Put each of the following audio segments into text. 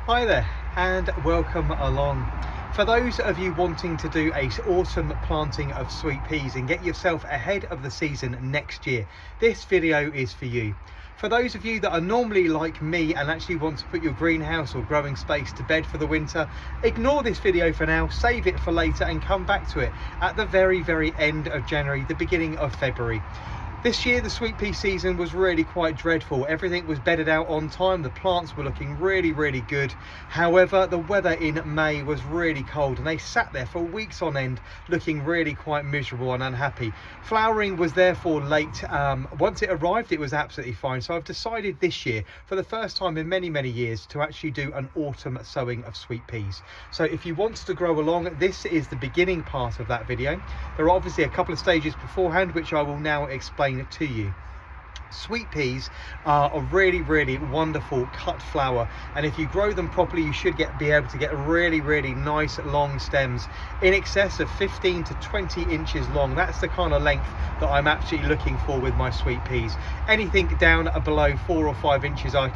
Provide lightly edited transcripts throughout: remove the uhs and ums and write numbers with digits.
Hi there and welcome along. For those of you wanting to do a autumn planting of sweet peas and get yourself ahead of the season next year, this video is for you. For those of you that are normally like me and actually want to put your greenhouse or growing space to bed for the winter, ignore this video for now, save it for later and come back to it at the very end of January, the beginning of February. This year the sweet pea season was really quite dreadful. Everything was bedded out on time, the plants were looking really good. However, the weather in May was really cold and they sat there for weeks on end looking really quite miserable and unhappy. Flowering was therefore late. Once it arrived it was absolutely fine, so I've decided this year for the first time in many years to actually do an autumn sowing of sweet peas. So if you want to grow along, this is the beginning part of that video. There are obviously a couple of stages beforehand which I will now explain to you. Sweet peas are a really wonderful cut flower, and if you grow them properly you should be able to get really nice long stems in excess of 15 to 20 inches long. That's the kind of length that I'm actually looking for with my sweet peas. Anything down below 4 or 5 inches I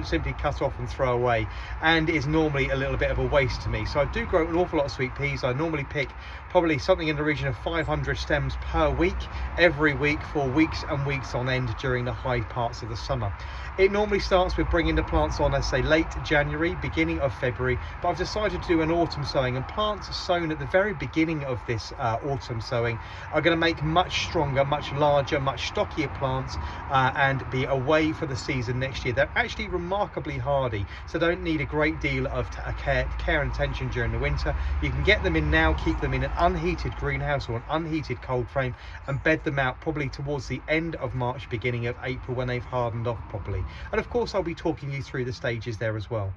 simply cut off and throw away, and is normally a little bit of a waste to me. So I do grow an awful lot of sweet peas. I normally pick probably something in the region of 500 stems per week, every week for weeks and weeks on end during the high parts of the summer. It normally starts with bringing the plants on, let's say late January, beginning of February, but I've decided to do an autumn sowing, and plants sown at the very beginning of this autumn sowing are going to make much stronger, much larger, much stockier plants and be away for the season next year. They're actually remarkably hardy, so don't need a great deal of care and attention during the winter. You can get them in now, keep them in an unheated greenhouse or an unheated cold frame and bed them out probably towards the end of March, beginning of April, when they've hardened off properly. And of course I'll be talking you through the stages there as well.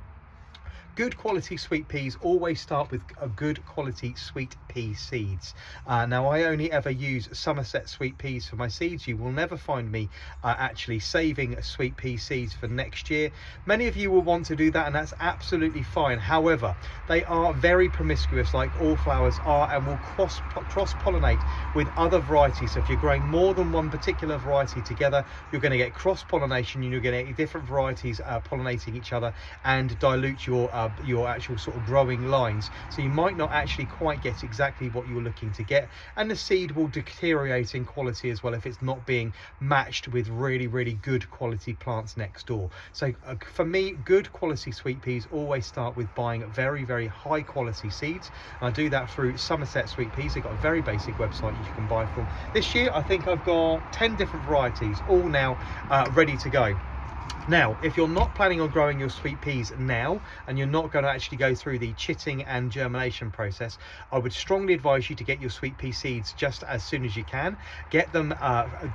Good quality sweet peas always start with a good quality sweet pea seeds. Now I only ever use Somerset sweet peas for my seeds. You will never find me actually saving sweet pea seeds for next year. Many of you will want to do that, and that's absolutely fine. However, they are very promiscuous, like all flowers are, and will cross-pollinate with other varieties. So if you're growing more than one particular variety together, you're going to get cross-pollination, and you're going to get different varieties pollinating each other and dilute your actual sort of growing lines, so you might not actually quite get exactly what you're looking to get, and the seed will deteriorate in quality as well if it's not being matched with really good quality plants next door. So for me, good quality sweet peas always start with buying very high quality seeds, and I do that through Somerset Sweet Peas. They've got a very basic website you can buy from. This year I think I've got 10 different varieties, all now ready to go. Now, if you're not planning on growing your sweet peas now, and you're not going to actually go through the chitting and germination process, I would strongly advise you to get your sweet pea seeds just as soon as you can. Get them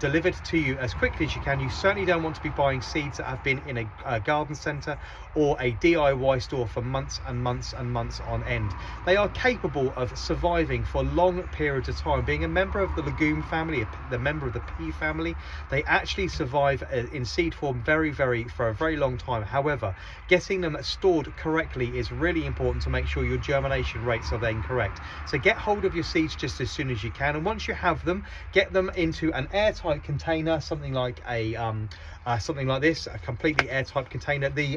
delivered to you as quickly as you can. You certainly don't want to be buying seeds that have been in a garden centre or a DIY store for months and months on end. They are capable of surviving for long periods of time. Being a member of the legume family, the member of the pea family, they actually survive in seed form for a very long time. However, getting them stored correctly is really important to make sure your germination rates are then correct. So get hold of your seeds just as soon as you can, and once you have them, get them into an airtight container, something like this, a completely airtight container. The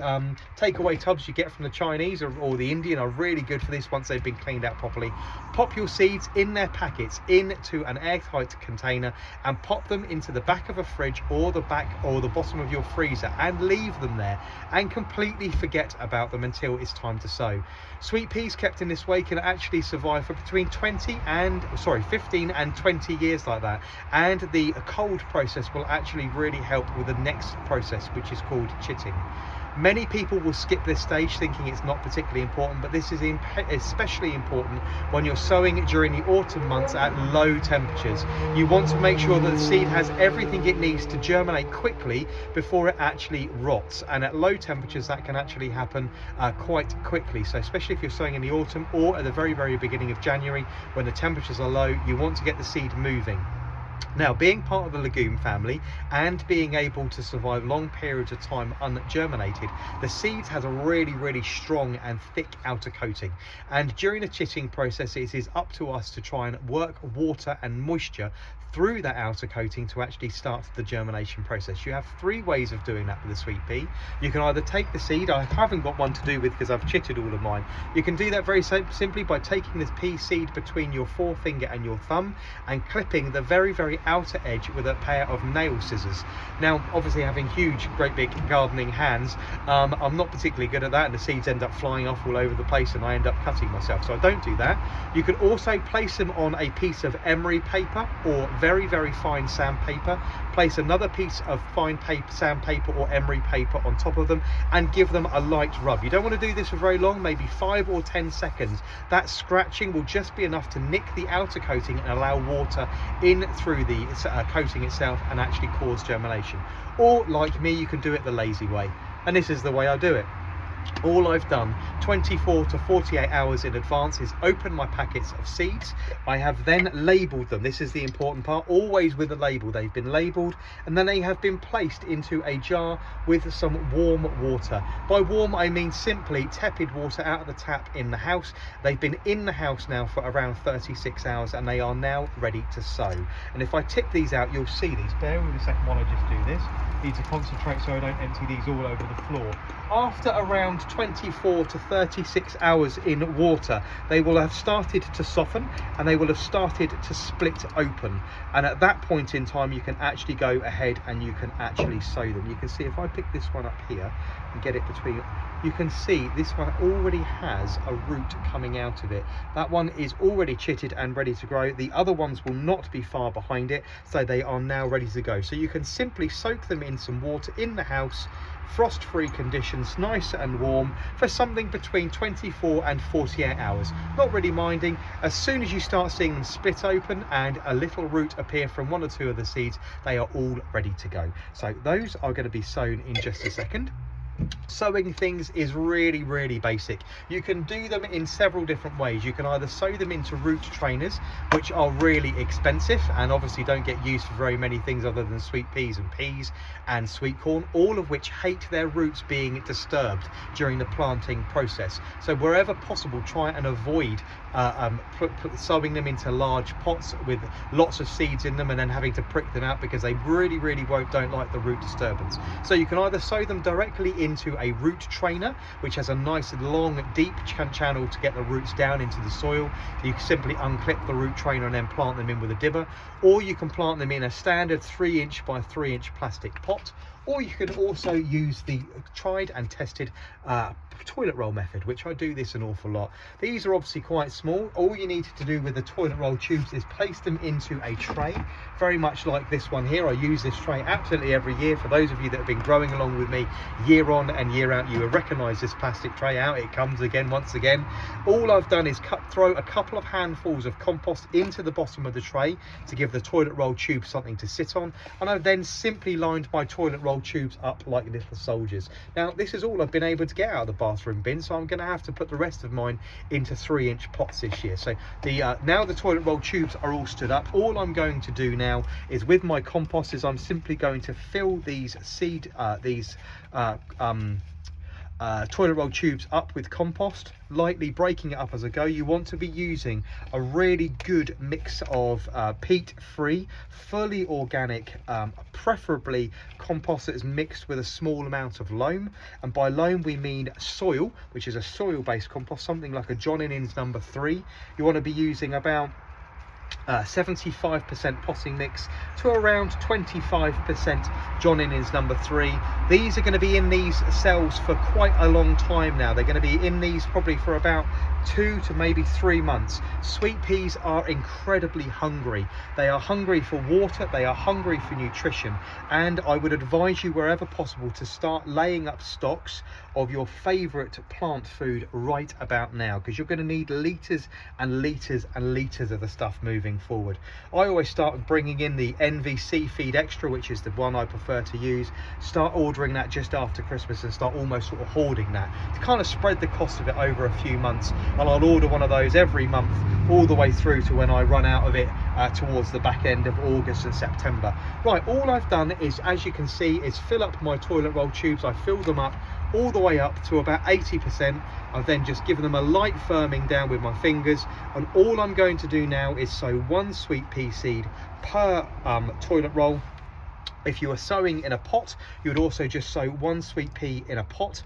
takeaway tubs you get from the Chinese or the Indian are really good for this once they've been cleaned out properly. Pop your seeds in their packets into an airtight container and pop them into the back of a fridge or the bottom of your freezer, and leave them there and completely forget about them until it's time to sow. Sweet peas kept in this way can actually survive for between 15 and 20 years like that, and the cold process will actually really help with the next process, which is called chitting. Many people will skip this stage thinking it's not particularly important, but this is especially important when you're sowing during the autumn months at low temperatures. You want to make sure that the seed has everything it needs to germinate quickly before it actually rots, and at low temperatures that can actually happen quite quickly. So especially if you're sowing in the autumn or at the very beginning of January when the temperatures are low, you want to get the seed moving. Now, being part of the legume family and being able to survive long periods of time ungerminated, the seeds has a really strong and thick outer coating, and during the chitting process it is up to us to try and work water and moisture through that outer coating to actually start the germination process. You have 3 ways of doing that with a sweet pea. You can either take the seed, I haven't got one to do with because I've chitted all of mine. You can do that very simply by taking this pea seed between your forefinger and your thumb and clipping the very, very outer edge with a pair of nail scissors. Now, obviously having huge, great big gardening hands, I'm not particularly good at that, and the seeds end up flying off all over the place and I end up cutting myself, so I don't do that. You can also place them on a piece of emery paper or very, very fine sandpaper. Place another piece of fine paper, sandpaper or emery paper on top of them and give them a light rub. You don't want to do this for very long, maybe 5 or 10 seconds. That scratching will just be enough to nick the outer coating and allow water in through the coating itself and actually cause germination. Or like me, you can do it the lazy way, and this is the way I do it. All I've done 24 to 48 hours in advance is open my packets of seeds. I have then labelled them. This is the important part, always with a label. They've been labelled and then they have been placed into a jar with some warm water. By warm, I mean simply tepid water out of the tap in the house. They've been in the house now for around 36 hours and they are now ready to sow. And if I tip these out, you'll see these. Bear with me a second while I just do this. Need to concentrate so I don't empty these all over the floor. After around 24 to 36 hours in water, they will have started to soften and they will have started to split open, and at that point in time you can actually go ahead and you can actually sow them. You can see if I pick this one up here and get it between, you can see this one already has a root coming out of it. That one is already chitted and ready to grow. The other ones will not be far behind it, so they are now ready to go. So you can simply soak them in some water in the house, frost-free conditions, nice and warm, for something between 24 and 48 hours. Not really minding. As soon as you start seeing them split open and a little root appear from 1 or 2 of the seeds, they are all ready to go. So those are going to be sown in just a second. Sowing things is really, really basic. You can do them in several different ways. You can either sow them into root trainers, which are really expensive and obviously don't get used for very many things other than sweet peas and sweet corn, all of which hate their roots being disturbed during the planting process. So wherever possible, try and avoid sowing them into large pots with lots of seeds in them and then having to prick them out, because they really, really don't like the root disturbance. So you can either sow them directly into a root trainer, which has a nice long deep channel to get the roots down into the soil. You can simply unclip the root trainer and then plant them in with a dibber, or you can plant them in a standard 3" by 3" plastic pot, or you can also use the tried and tested toilet roll method, which I do this an awful lot. These are obviously quite small. All you need to do with the toilet roll tubes is place them into a tray, very much like this one here. I use this tray absolutely every year. For those of you that have been growing along with me year on and year out, you will recognize this plastic tray. Out it comes again, once again. All I've done is throw a couple of handfuls of compost into the bottom of the tray to give the toilet roll tube something to sit on, and I've then simply lined my toilet roll tubes up like little soldiers. Now this is all I've been able to get out of the bathroom bin, so I'm going to have to put the rest of mine into 3" pots this year. So now the toilet roll tubes are all stood up. All I'm going to do now is, with my compost, is I'm simply going to fill these toilet roll tubes up with compost, lightly breaking it up as I go. You want to be using a really good mix of peat-free, fully organic, preferably compost that is mixed with a small amount of loam. And by loam we mean soil, which is a soil-based compost, something like a John Innes number 3. You want to be using about 75% potting mix to around 25% John Innes number 3. These are going to be in these cells for quite a long time now. They're going to be in these probably for about 2 to maybe 3 months. Sweet peas are incredibly hungry. They are hungry for water, they are hungry for nutrition, and I would advise you wherever possible to start laying up stocks of your favorite plant food right about now, because you're going to need litres and litres and litres of the stuff moving forward. I always start bringing in the NVC Feed Extra, which is the one I prefer to use. Start ordering that just after Christmas and start almost sort of hoarding that to kind of spread the cost of it over a few months. And I'll order one of those every month all the way through to when I run out of it towards the back end of August and September. Right, all I've done is, as you can see, is fill up my toilet roll tubes. I fill them up all the way up to about 80%. I've then just given them a light firming down with my fingers, and all I'm going to do now is sow 1 sweet pea seed per toilet roll. If you are sowing in a pot, you would also just sow 1 sweet pea in a pot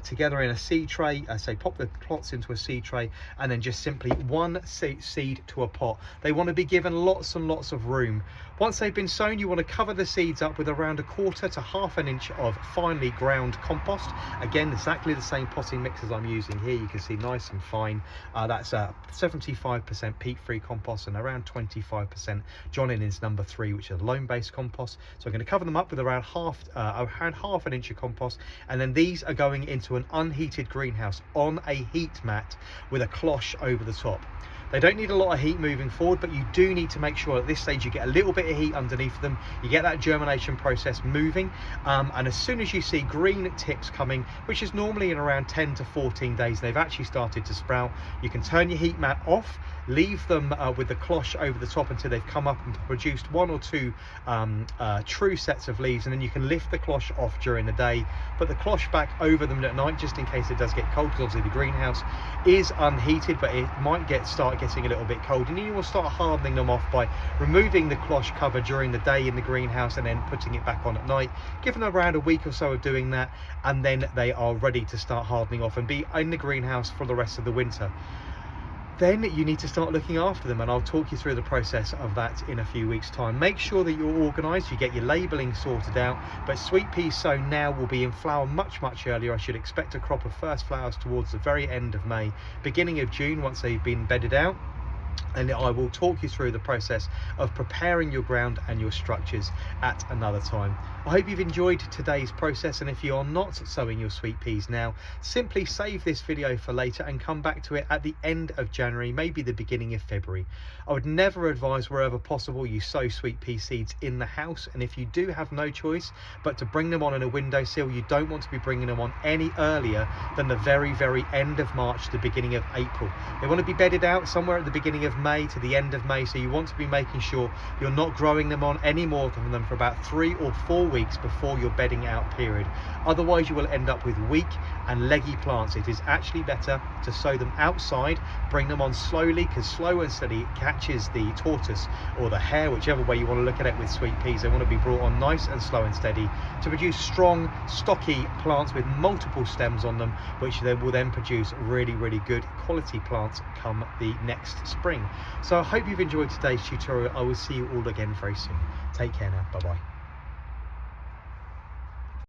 together in a seed tray. So pop the plots into a seed tray, and then just simply 1 seed to a pot. They want to be given lots and lots of room. Once they've been sown, you want to cover the seeds up with around 1/4 to 1/2 inch of finely ground compost. Again, exactly the same potting mix as I'm using here. You can see nice and fine. That's 75% peat-free compost and around 25% John Inness number 3, which is a loam-based compost. So I'm going to cover them up with around half an inch of compost, and then these are going into an unheated greenhouse on a heat mat with a cloche over the top. They don't need a lot of heat moving forward, but you do need to make sure at this stage you get a little bit of heat underneath them. You get that germination process moving, and as soon as you see green tips coming, which is normally in around 10 to 14 days, they've actually started to sprout. You can turn your heat mat off, leave them with the cloche over the top until they've come up and produced 1 or 2 true sets of leaves, and then you can lift the cloche off during the day, put the cloche back over them at night just in case it does get cold, because obviously the greenhouse is unheated, but it might start getting a little bit cold, and you will start hardening them off by removing the cloche cover during the day in the greenhouse and then putting it back on at night. Give them around a week or so of doing that, and then they are ready to start hardening off and be in the greenhouse for the rest of the winter. Then you need to start looking after them, and I'll talk you through the process of that in a few weeks' time. Make sure that you're organised, you get your labelling sorted out, but sweet peas sown now will be in flower much earlier. I should expect a crop of first flowers towards the very end of May, beginning of June, once they've been bedded out. And I will talk you through the process of preparing your ground and your structures at another time. I hope you've enjoyed today's process, and if you are not sowing your sweet peas now, simply save this video for later and come back to it at the end of January, maybe the beginning of February. I would never advise, wherever possible, you sow sweet pea seeds in the house, and if you do have no choice but to bring them on in a windowsill, you don't want to be bringing them on any earlier than the very end of March to the beginning of April. They want to be bedded out somewhere at the beginning of May to the end of May, so you want to be making sure you're not growing them on any more than them for about 3 or 4 weeks before your bedding out period. Otherwise you will end up with weak and leggy plants. It is actually better to sow them outside, bring them on slowly, because slow and steady catches the tortoise or the hare, whichever way you want to look at it. With sweet peas, they want to be brought on nice and slow and steady to produce strong, stocky plants with multiple stems on them, which they will then produce really good quality plants come the next spring. So I hope you've enjoyed today's tutorial. I will see you all again very soon. Take care now. Bye bye.